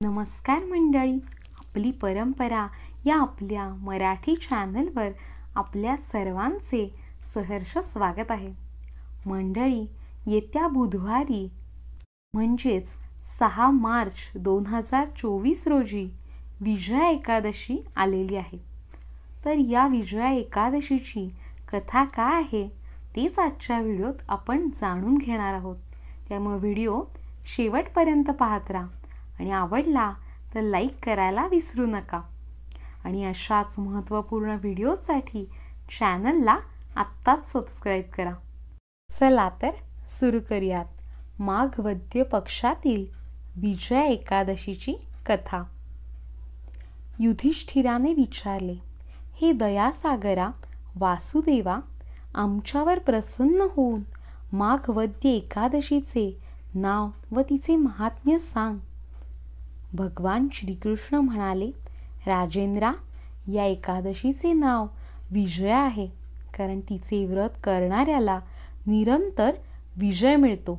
नमस्कार मंडळी, आपली परंपरा या आपल्या मराठी चॅनलवर आपल्या सर्वांचे सहर्ष स्वागत आहे. मंडळी, येत्या बुधवारी म्हणजेच 6 मार्च 2024 रोजी विजया एकादशी आलेली आहे. तर या विजया एकादशीची कथा काय आहे तेच आजच्या व्हिडिओत आपण जाणून घेणार आहोत. त्यामुळे व्हिडिओ शेवटपर्यंत पाहत राहा आणि आवडला तर लाईक करायला विसरू नका. आणि अशाच महत्त्वपूर्ण व्हिडिओसाठी चॅनलला आत्ताच सबस्क्राईब करा. चला तर सुरू करूयात. माघ वद्य पक्षातील विजया एकादशीची कथा. युधिष्ठिराने विचारले, हे दयासागरा वासुदेवा, आमच्यावर प्रसन्न होऊन माघ वद्य एकादशीचे नाव व तिचे महात्म्य सांग. भगवान श्रीकृष्ण म्हणाले, राजेंद्रा, या एकादशीचे नाव विजया आहे, कारण तिचे व्रत करणाऱ्याला निरंतर विजय मिळतो.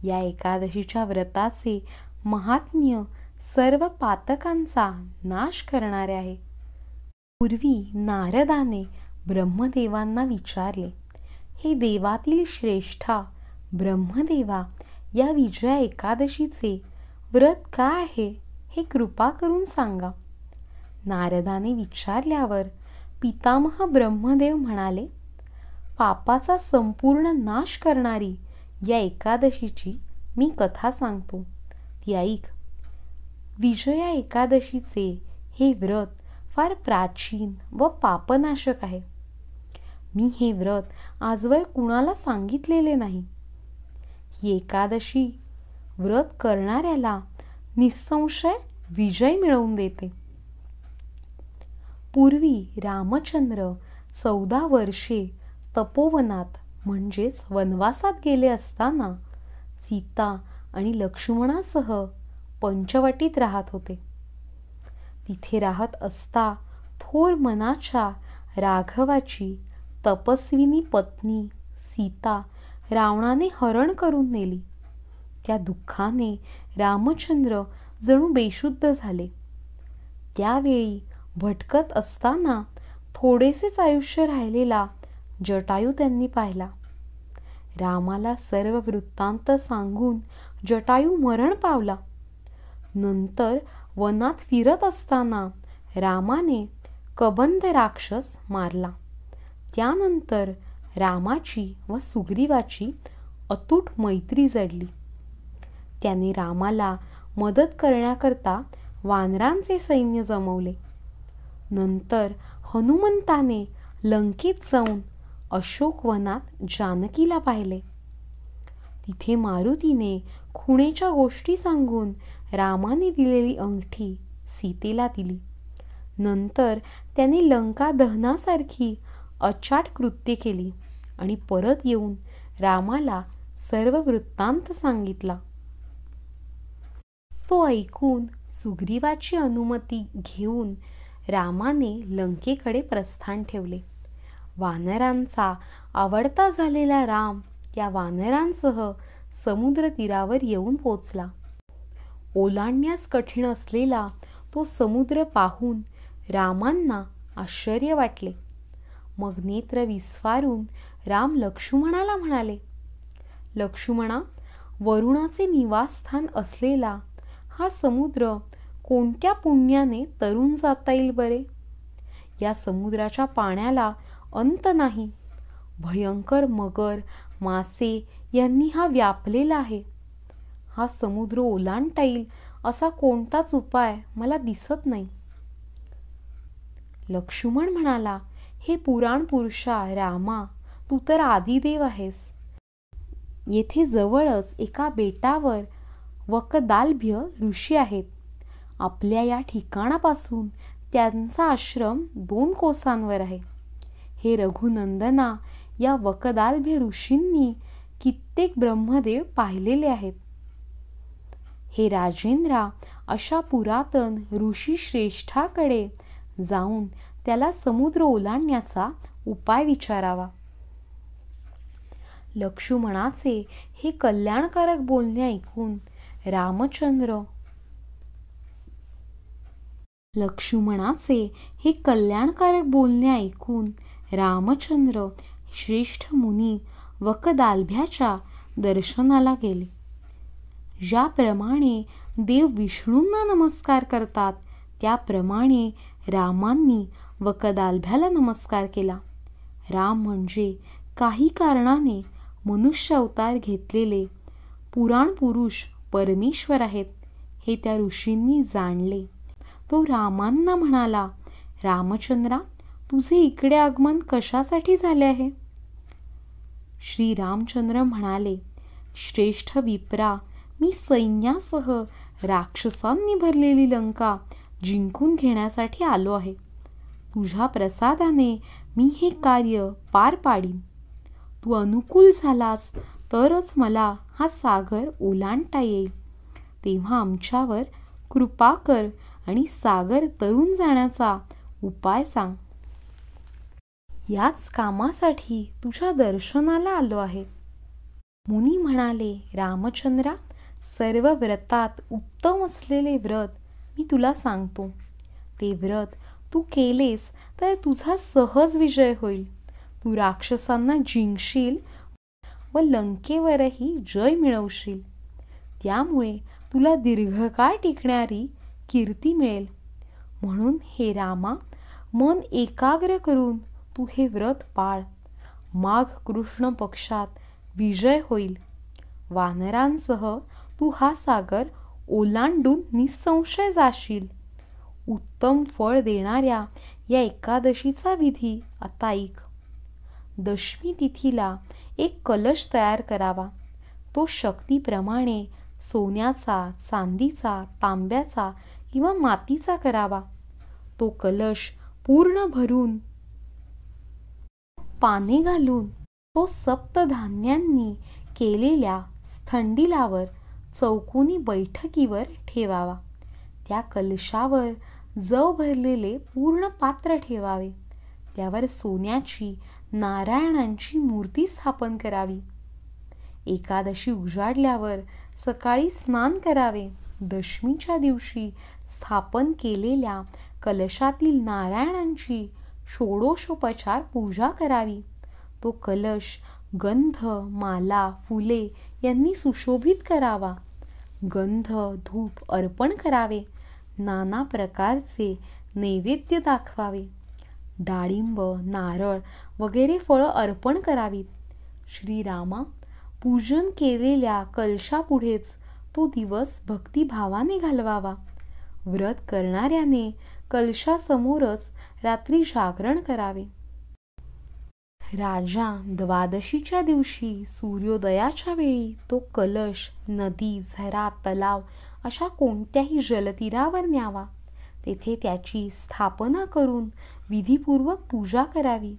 या एकादशीच्या व्रताचे महात्म्य सर्व पातकांचा नाश करणारे आहे. पूर्वी नारदाने ब्रह्मदेवांना विचारले, हे देवातील श्रेष्ठा ब्रह्मदेवा, या विजया एकादशीचे व्रत काय आहे हे कृपा करून सांगा. नारदाने विचारल्यावर पितामह ब्रह्मदेव म्हणाले, पापाचा संपूर्ण नाश करणारी या एकादशीची मी कथा सांगतो, ती ऐक. विजया एकादशीचे हे व्रत फार प्राचीन व पापनाशक आहे. मी हे व्रत आजवर कुणाला सांगितलेले नाही. ही एकादशी व्रत करणाऱ्याला निसंशय विजय मिळवून देते. पूर्वी रामचंद्र 14 वर्षे तपोवनात म्हणजेच वनवासात गेले असताना सीता आणि लक्ष्मणासह पंचवटीत राहत होते. तिथे राहत असता थोर मनाच्या राघवाची तपस्विनी पत्नी सीता रावणाने हरण करून नेली. त्या दुःखाने रामचंद्र जणू बेशुद्ध झाले. त्यावेळी भटकत असताना थोडेसेच आयुष्य राहिलेला जटायू त्यांनी पाहिला. रामाला सर्व वृत्तांत सांगून जटायू मरण पावला. नंतर वनात फिरत असताना रामाने कबंध राक्षस मारला. त्यानंतर रामाची व सुग्रीवाची अतूट मैत्री जडली. त्याने रामाला मदत करण्याकरता वानरांचे सैन्य जमवले. नंतर हनुमंताने लंकेत जाऊन अशोकवनात जानकीला पाहिले. तिथे मारुतीने खुणेच्या गोष्टी सांगून रामाने दिलेली अंगठी सीतेला दिली. नंतर त्याने लंका दहनासारखी अचाट कृत्ये केली आणि परत येऊन रामाला सर्व वृत्तांत सांगितला. तो ऐकून सुग्रीवाची अनुमती घेऊन रामाने लंकेकडे प्रस्थान ठेवले. वानरांचा आवडता झालेला राम त्या वानरांसह समुद्र तीरावर येऊन पोचला. ओलांडण्यास कठीण असलेला तो समुद्र पाहून रामांना आश्चर्य वाटले. मग नेत्र विस्फारून राम लक्ष्मणाला म्हणाले, लक्ष्मणा, वरुणाचे निवासस्थान असलेला हा समुद्र कोणत्या पुण्याने तरून जाता येईल बरे? या समुद्राच्या पाण्याला अंत नाही. भयंकर मगर, मासे यांनी हा व्यापलेला आहे. हा समुद्र ओलांडता येईल असा कोणताच उपाय मला दिसत नाही. लक्ष्मण म्हणाला, हे पुराण पुरुषा रामा, तू तर आदिदेव आहेस. येथे जवळच एका बेटावर वकदालभ्य ऋषी आहेत. आपल्या या ठिकाणापासून त्यांचा आश्रम 2 कोसांवर आहे. हे रघुनंदना, या वकदालभ्य ऋषींनी कित्येक ब्रह्मदेव पाहिलेले आहेत. हे राजेंद्रा, अशा पुरातन ऋषी श्रेष्ठाकडे जाऊन त्याला समुद्र ओलांडण्याचा उपाय विचारावा. लक्ष्मणाचे हे कल्याणकारक बोलणे ऐकून रामचंद्र लक्ष्मणाचे हे कल्याणकारक बोलणे ऐकून रामचंद्र श्रेष्ठ मुनी वकदालभ्याच्या दर्शनाला गेले. ज्याप्रमाणे देव विष्णूंना नमस्कार करतात त्याप्रमाणे रामांनी वकदालभ्याला नमस्कार केला. राम म्हणजे काही कारणाने मनुष्य अवतार घेतलेले पुराण पुरुष परमेश्वर आहेत हे त्या ऋषींनी जाणले. तो रामांना म्हणाला, रामचंद्रा, तुझे इकडे आगमन कशासाठी झाले आहे? श्री रामचंद्र म्हणाले, श्रेष्ठ विप्रा, मी सैन्यासह राक्षसांनी भरलेली लंका जिंकून घेण्यासाठी आलो आहे. तुझ्या प्रसादाने मी हे कार्य पार पाडीन. तू अनुकूल झालास तरच मला हा सागर ओलांडता येईल. तेव्हा आमच्यावर कृपा कर आणि सागर तरून जाण्याचा उपाय सांग. याच कामासाठी तुझ्या दर्शनाला आलो आहे. मुनी म्हणाले, रामचंद्रा, सर्व व्रतात उत्तम असलेले व्रत मी तुला सांगतो. ते व्रत तू केलेस तर तुझा सहज विजय होईल. तू राक्षसांना जिंकशील व लंकेवरही जय मिळवशील. त्यामुळे तुला दीर्घकाळ टिकणारी कीर्ती मिळेल. म्हणून हे रामा, मन एकाग्र करून तू हे व्रत पाळ. माघ कृष्ण पक्षात विजय होईल. वानरांसह तू हा सागर ओलांडून निसंशय जाशील. उत्तम फळ देणाऱ्या या एकादशीचा विधी आता ऐक. दशमी तिथीला एक कलश तयार करावा. तो शक्तीप्रमाणे सोन्याचा, चांदीचा, तांब्याचा किंवा मातीचा करावा. तो कलश पूर्ण भरून पाने घालून तो सप्तधान्यांनी केलेल्या स्थंडिलावर चौकोनी बैठकीवर ठेवावा. त्या कलशावर जव भरलेले पूर्ण पात्र ठेवावे. त्यावर सोन्याची नारायणांची मूर्ती स्थापन करावी. एकादशी उजाडल्यावर सकाळी स्नान करावे. दशमीच्या दिवशी स्थापन केलेल्या कलशातील नारायणांची षोडशोपचार पूजा करावी. तो कलश गंध, माला, फुले यांनी सुशोभित करावा. गंध, धूप अर्पण करावे. नाना प्रकारचे नैवेद्य दाखवावे. डाळिंब, नारळ वगैरे फळं अर्पण करावीत. श्रीरामा, पूजन केलेल्या कलशापुढेच तो दिवस भक्तिभावाने घालवावा. व्रत करणाऱ्याने कलशासमोरच रात्री जागरण करावे. राजा द्वादशीच्या दिवशी सूर्योदयाच्या वेळी तो कलश नदी, झरा, तलाव अशा कोणत्याही जलतीरावर न्यावा. तेथे त्याची स्थापना करून विधिपूर्वक पूजा करावी.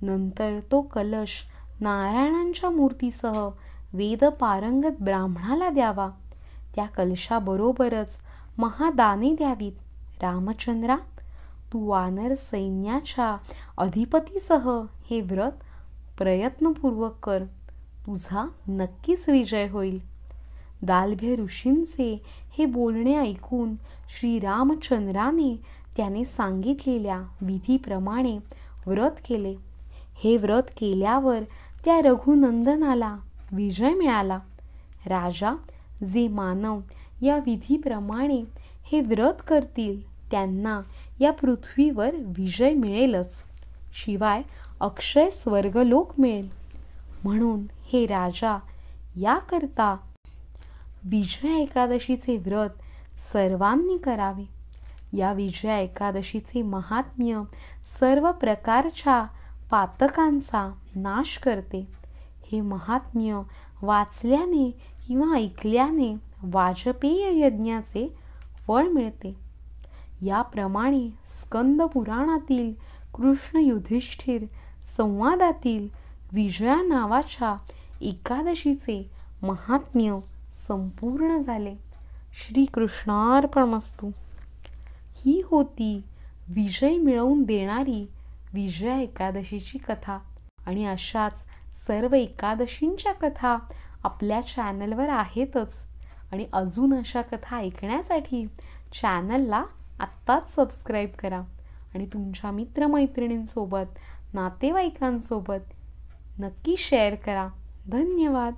नंतर तो कलश नारायणांच्या मूर्तीसह वेदपारंगत ब्राह्मणाला द्यावा. त्या कलशाबरोबरच महादाने द्यावीत. रामचंद्रा, तू वानर सैन्याच्या अधिपतीसह हे व्रत प्रयत्नपूर्वक कर. तुझा नक्कीच विजय होईल. दालभ्य ऋषींचे हे बोलणे ऐकून श्रीरामचंद्राने त्याने सांगितलेल्या विधीप्रमाणे व्रत केले. हे व्रत केल्यावर त्या रघुनंदनाला विजय मिळाला. राजा, जे मानव या विधीप्रमाणे हे व्रत करतील त्यांना या पृथ्वीवर विजय मिळेलच, शिवाय अक्षय स्वर्गलोक मिळेल. म्हणून हे राजा, याकरता विजया एकादशीचे व्रत सर्वांनी करावे. या विजया एकादशीचे महात्म्य सर्व प्रकारच्या पातकांचा नाश करते. हे महात्म्य वाचल्याने किंवा ऐकल्याने वाजपेय यज्ञाचे फळ मिळते. याप्रमाणे स्कंद पुराणातील कृष्ण युधिष्ठिर संवादातील विजया नावाच्या एकादशीचे महात्म्य संपूर्ण झाले. श्रीकृष्णार्पणमस्तु. ही होती विजय मिळवून देणारी विजया एकादशीची कथा. आणि अशाच सर्व एकादशींच्या कथा आपल्या चॅनलवर आहेतच. आणि अजून अशा कथा ऐकण्यासाठी चॅनलला आत्ताच सबस्क्राईब करा आणि तुमच्या मित्रमैत्रिणींसोबत, नातेवाईकांसोबत नक्की शेअर करा. धन्यवाद.